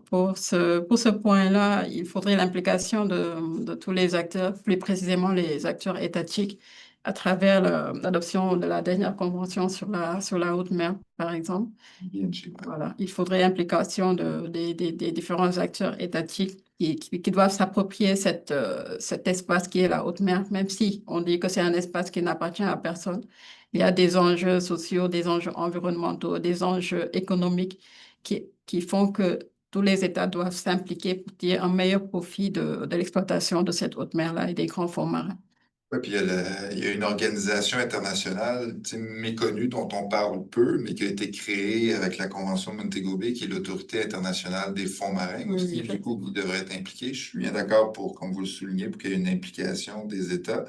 Pour ce point-là, il faudrait l'implication de tous les acteurs, plus précisément les acteurs étatiques, à travers l'adoption de la dernière convention sur la haute mer, par exemple. Voilà, il faudrait l'implication des différents acteurs étatiques qui doivent s'approprier cet espace qui est la haute mer, même si on dit que c'est un espace qui n'appartient à personne. Il y a des enjeux sociaux, des enjeux environnementaux, des enjeux économiques qui font que tous les États doivent s'impliquer pour qu'il y ait un meilleur profit de l'exploitation de cette haute mer-là et des grands fonds marins. Ouais, puis il y a une organisation internationale, tu sais, méconnue dont on parle peu, mais qui a été créée avec la Convention de Montego Bay, qui est l'Autorité internationale des fonds marins Oui, aussi, du coup, qui devrait être impliquée. Je suis bien d'accord pour, comme vous le soulignez, pour qu'il y ait une implication des États.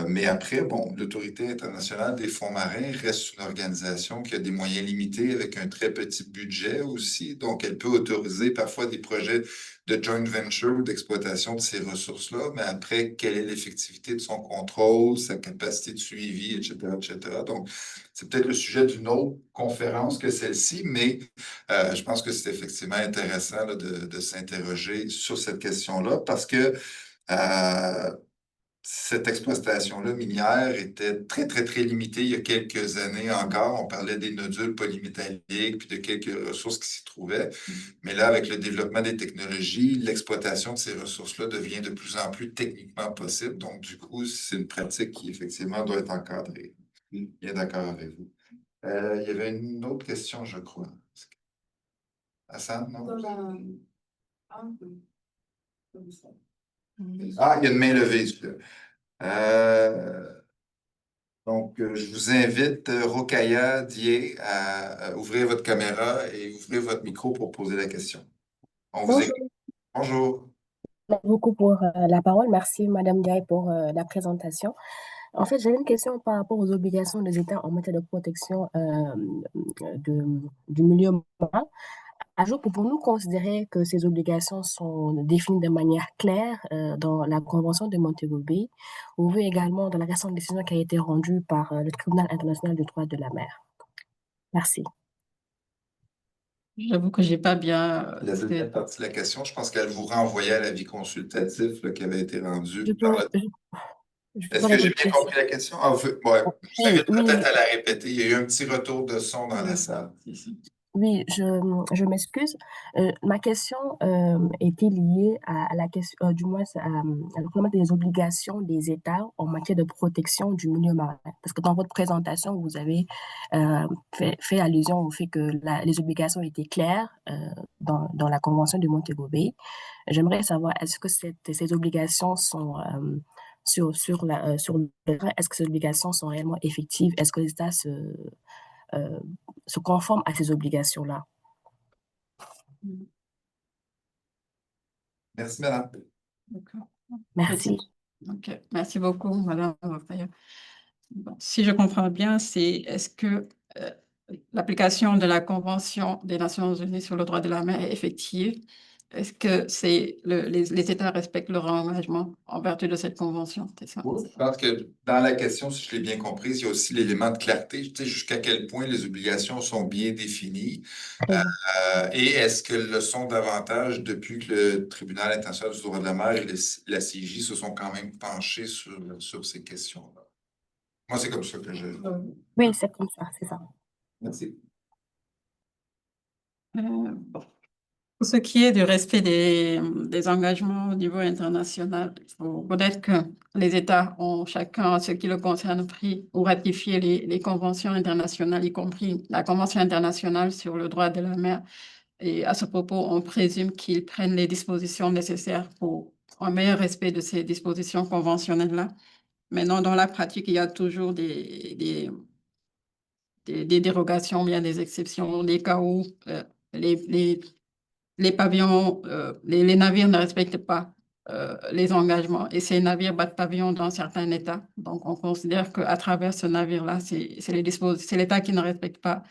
Mais après, bon, l'Autorité internationale des fonds marins reste une organisation qui a des moyens limités avec un très petit budget aussi. Donc, elle peut autoriser parfois des projets de joint venture, d'exploitation de ces ressources-là. Mais après, quelle est l'effectivité de son contrôle, sa capacité de suivi, etc., etc. Donc, c'est peut-être le sujet d'une autre conférence que celle-ci, mais je pense que c'est effectivement intéressant là, de s'interroger sur cette question-là parce que cette exploitation-là minière était très, très, très limitée il y a quelques années encore. On parlait des nodules polymétalliques puis de quelques ressources qui s'y trouvaient. Mais là, avec le développement des technologies, l'exploitation de ces ressources-là devient de plus en plus techniquement possible. Donc, du coup, c'est une pratique qui, effectivement, doit être encadrée. Bien d'accord avec vous. Il y avait une autre question, je crois. Hassan, non? Ah, il y a une main levée, celui-là. Donc, je vous invite, Rokaya Dié, à ouvrir votre caméra et ouvrir votre micro pour poser la question. On vous écoute. Bonjour, Bonjour. merci beaucoup pour la parole. Merci, Madame Diaye, pour la présentation. En fait, j'avais une question par rapport aux obligations des États en matière de protection du milieu marin. À jour, pouvons-nous considérer que ces obligations sont définies de manière claire dans la Convention de Montego Bay, ou vu également dans la récente décision qui a été rendue par le Tribunal international du droit de la mer? Merci. J'avoue que j'ai pas bien. La deuxième partie de la question, je pense qu'elle vous renvoyait à l'avis consultatif là, qui avait été rendu Je par peux, le... je peux Est-ce que j'ai bien répéter? compris la question? Ah, ouais, je vous Oui, invite oui, peut-être à la répéter. Il y a eu un petit retour de son dans la Oui. salle ici. oui, je m'excuse. Ma question était liée à la question, du moins à l'emploiement des obligations des États en matière de protection du milieu marin. Parce que dans votre présentation, vous avez fait allusion au fait que les obligations étaient claires dans la Convention de Montego Bay. J'aimerais savoir, est-ce que ces obligations sont sur le terrain, est-ce que ces obligations sont réellement effectives? Est-ce que les États euh, se conforment à ces obligations-là? Merci, madame. D'accord. Merci. Ok. Merci beaucoup, Madame Raffaïa. Bon, si je comprends bien, est-ce que euh, l'application de la Convention des Nations Unies sur le droit de la mer est effective? Est-ce que les États respectent leur engagement en vertu de cette convention? C'est ça? Oui, je pense que dans la question, si je l'ai bien comprise, il y a aussi l'élément de clarté. Tu sais, jusqu'à quel point les obligations sont bien définies. Très bien. Et est-ce qu'elles le sont davantage depuis que le Tribunal international du droit de la mer et la CIJ se sont quand même penchés sur ces questions-là? Moi, c'est comme ça que je... Oui, c'est comme ça, c'est ça. Merci. Bon. Pour ce qui est du respect des engagements au niveau international, il faut reconnaître que les États ont chacun, en ce qui le concerne, pris ou ratifié les conventions internationales, y compris la Convention internationale sur le droit de la mer. Et à ce propos, on présume qu'ils prennent les dispositions nécessaires pour un meilleur respect de ces dispositions conventionnelles-là. Maintenant, dans la pratique, il y a toujours des dérogations, bien des exceptions, des cas où les, les les pavillons, les navires ne respectent pas les engagements et ces navires battent pavillon dans certains États. Donc, on considère qu'à travers ce navire-là, c'est l'État qui ne respecte pas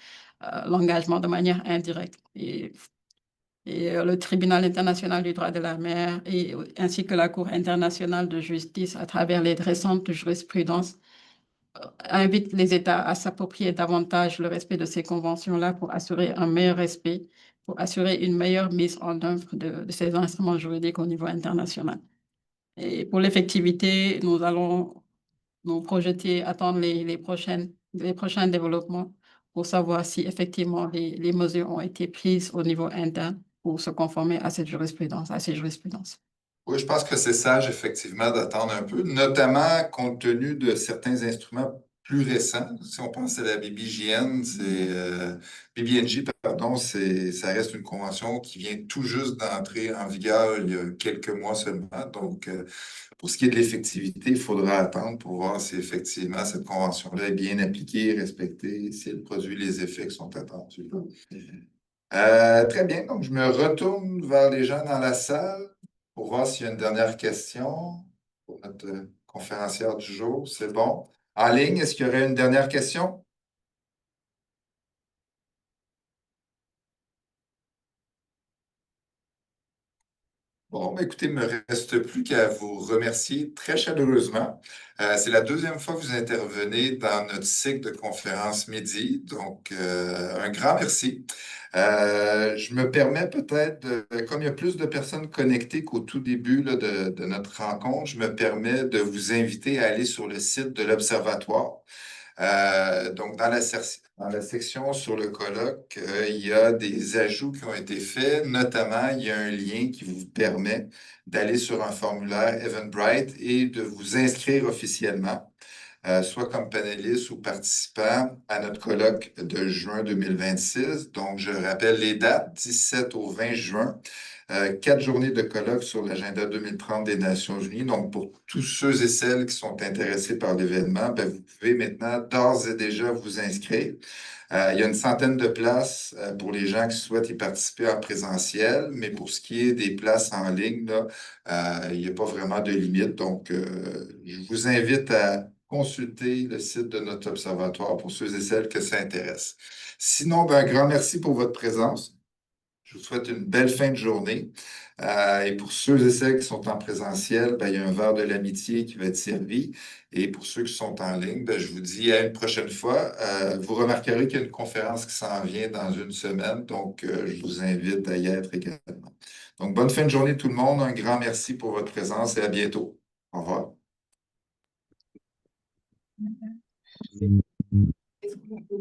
l'engagement de manière indirecte. Et le Tribunal international du droit de la mer ainsi que la Cour internationale de justice, à travers les récentes jurisprudences, invite les États à s'approprier davantage le respect de ces conventions-là pour assurer un meilleur respect, pour assurer une meilleure mise en œuvre de ces instruments juridiques au niveau international. Et pour l'effectivité, nous allons nous projeter, attendre les prochains développements pour savoir si effectivement les mesures ont été prises au niveau interne pour se conformer à cette jurisprudence, à ces jurisprudences. Oui, je pense que c'est sage, effectivement, d'attendre un peu, notamment compte tenu de certains instruments plus récent. Si on pense à la BBJN, BBNJ, pardon, ça reste une convention qui vient tout juste d'entrer en vigueur il y a quelques mois seulement. Donc, pour ce qui est de l'effectivité, il faudra attendre pour voir si effectivement cette convention-là est bien appliquée, respectée, si elle produit les effets qui sont attendus. Très bien, donc je me retourne vers les gens dans la salle pour voir s'il y a une dernière question pour notre conférencière du jour. C'est bon. En ligne, est-ce qu'il y aurait une dernière question? Bon, ben, écoutez, il ne me reste plus qu'à vous remercier très chaleureusement. C'est la deuxième fois que vous intervenez dans notre cycle de conférences midi, donc un grand merci. Je me permets peut-être, comme il y a plus de personnes connectées qu'au tout début là, de notre rencontre, je me permets de vous inviter à aller sur le site de l'Observatoire. Donc, dans la section sur le colloque, il y a des ajouts qui ont été faits. Notamment, il y a un lien qui vous permet d'aller sur un formulaire Eventbrite et de vous inscrire officiellement, soit comme panéliste ou participant à notre colloque de juin 2026. Donc, je rappelle les dates, 17 au 20 juin. 4 journées de colloque sur l'agenda 2030 des Nations Unies. Donc, pour tous ceux et celles qui sont intéressés par l'événement, ben, vous pouvez maintenant d'ores et déjà vous inscrire. Il y a une centaine de places pour les gens qui souhaitent y participer en présentiel, mais pour ce qui est des places en ligne, là, il n'y a pas vraiment de limite. Donc, je vous invite à consulter le site de notre observatoire pour ceux et celles que ça intéresse. Sinon, ben, un grand merci pour votre présence. Je vous souhaite une belle fin de journée. Et pour ceux et celles qui sont en présentiel, ben, il y a un verre de l'amitié qui va être servi. Et pour ceux qui sont en ligne, ben, je vous dis à une prochaine fois. Vous remarquerez qu'il y a une conférence qui s'en vient dans une semaine. Donc, je vous invite à y être également. Donc, bonne fin de journée tout le monde. Un grand merci pour votre présence et à bientôt. Au revoir. Est-ce qu'on peut-